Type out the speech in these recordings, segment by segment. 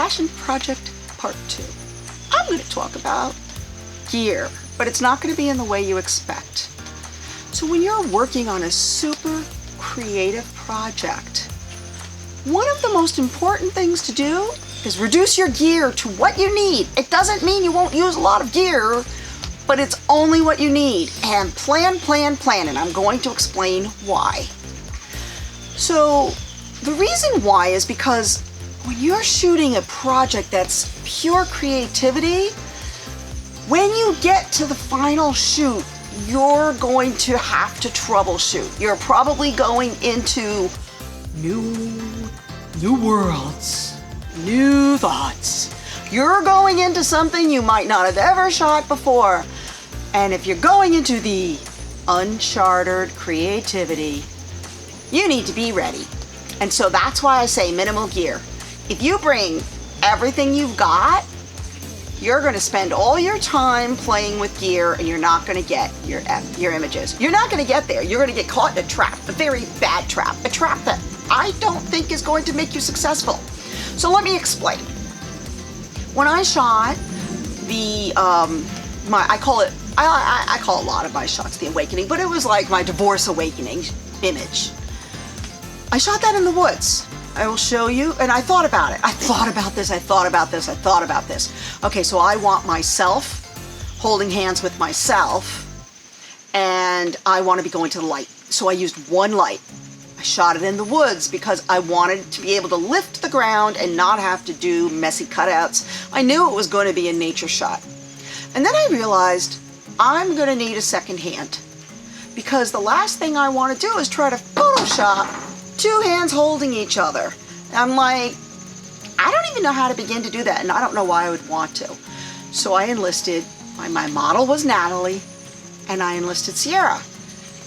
Passion Project Part 2. I'm going to talk about gear, but it's not going to be in the way you expect. So when you're working on a super creative project, one of the most important things to do is reduce your gear to what you need. It doesn't mean you won't use a lot of gear, but it's only what you need. And plan, and I'm going to explain why. So the reason why is because when you're shooting a project that's pure creativity, when you get to the final shoot, you're going to have to troubleshoot. You're probably going into new worlds, new thoughts. You're going into something you might not have ever shot before. And if you're going into the uncharted creativity, you need to be ready. And so that's why I say minimal gear. If you bring everything you've got, you're going to spend all your time playing with gear and you're not going to get your images. You're not going to get there. You're going to get caught in a trap, a very bad trap, a trap that I don't think is going to make you successful. So let me explain. When I shot the, I call a lot of my shots the awakening, but it was like my divorce awakening image. I shot that in the woods. I will show you, and I thought about it. I thought about this. Okay, so I want myself holding hands with myself, and I want to be going to the light. So I used one light. I shot it in the woods because I wanted to be able to lift the ground and not have to do messy cutouts. I knew it was going to be a nature shot. And then I realized I'm going to need a second hand, because the last thing I want to do is try to Photoshop two hands holding each other. I'm like, I don't even know how to begin to do that, and I don't know why I would want to. So I enlisted, my model was Natalie, and I enlisted Sierra.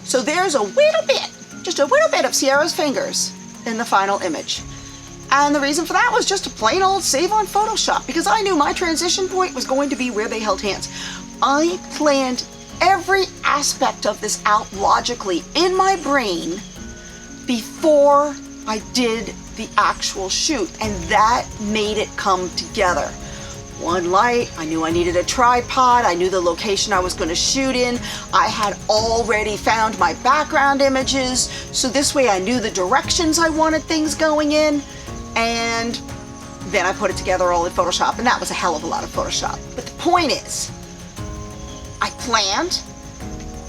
So there's a little bit, just a little bit of Sierra's fingers in the final image. And the reason for that was just a plain old save on Photoshop, because I knew my transition point was going to be where they held hands. I planned every aspect of this out logically in my brain before I did the actual shoot, and that made it come together. One light, I knew I needed a tripod, I knew the location I was going to shoot in, I had already found my background images, so this way I knew the directions I wanted things going in, and then I put it together all in Photoshop, and that was a hell of a lot of Photoshop. But the point is, I planned,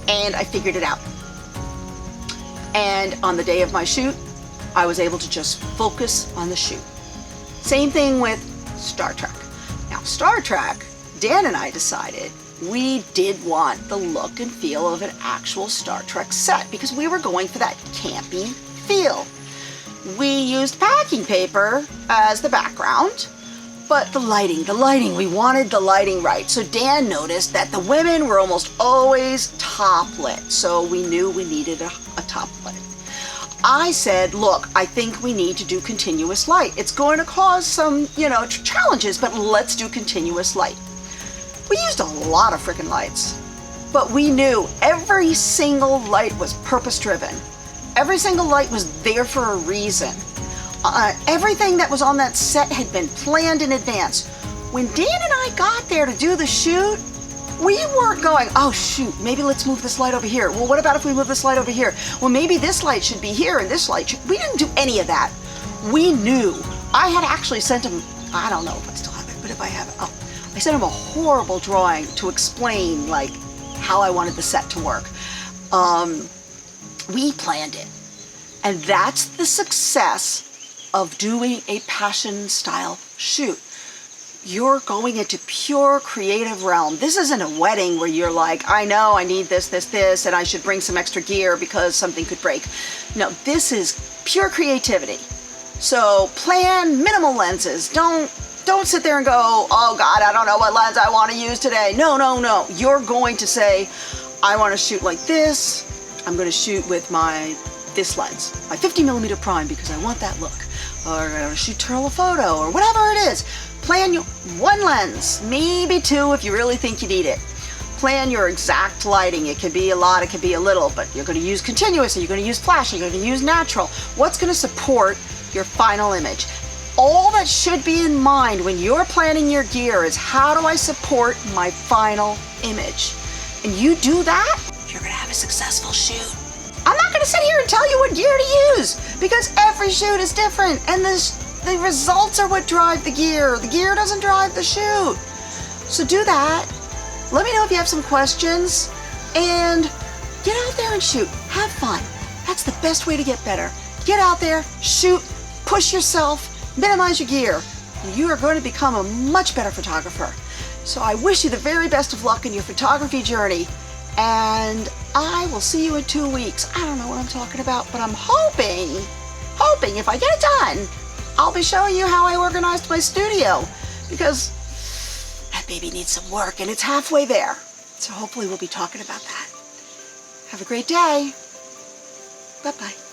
and I figured it out. And on the day of my shoot, I was able to just focus on the shoot. Same thing with Star Trek. Now, Star Trek, Dan and I decided we did want the look and feel of an actual Star Trek set because we were going for that campy feel. We used packing paper as the background, but the lighting, we wanted the lighting right. So Dan noticed that the women were almost always top lit, so we knew we needed a top lit. I said, look, I think we need to do continuous light. It's going to cause some, challenges, but let's do continuous light. We used a lot of freaking lights, but we knew every single light was purpose-driven. Every single light was there for a reason. Everything that was on that set had been planned in advance. When Dan and I got there to do the shoot, we weren't going, oh shoot, maybe let's move this light over here. Well, what about if we move this light over here? Well, maybe this light should be here and this light should... We didn't do any of that. We knew. I had actually sent him, I don't know if I still have it, but if I have it, I sent him a horrible drawing to explain like how I wanted the set to work. We planned it. And that's the success of doing a passion style shoot. You're going into pure creative realm. This isn't a wedding where you're like, I know I need this, and I should bring some extra gear because something could break. No, this is pure creativity. So plan minimal lenses. Don't sit there and go, oh God, I don't know what lens I want to use today. No. You're going to say, I want to shoot like this. I'm going to shoot with this lens, my 50mm prime, because I want that look. Or I'm going to shoot telephoto or whatever it is. Plan one lens, maybe two if you really think you need it. Plan your exact lighting. It could be a lot, it could be a little, but you're going to use continuous, or you're going to use flash, you're going to use natural. What's going to support your final image? all that should be in mind when you're planning your gear is how do I support my final image? And you do that, you're gonna have a successful shoot. I'm not gonna sit here and tell you what gear to use because every shoot is different and the results are what drive the gear. The gear doesn't drive the shoot. So do that. Let me know if you have some questions and get out there and shoot. Have fun. That's the best way to get better. Get out there, shoot, push yourself, minimize your gear. You are going to become a much better photographer. So I wish you the very best of luck in your photography journey. And I will see you in 2 weeks. I don't know what I'm talking about, but I'm hoping if I get it done, I'll be showing you how I organized my studio because that baby needs some work and it's halfway there. So hopefully we'll be talking about that. Have a great day. Bye-bye.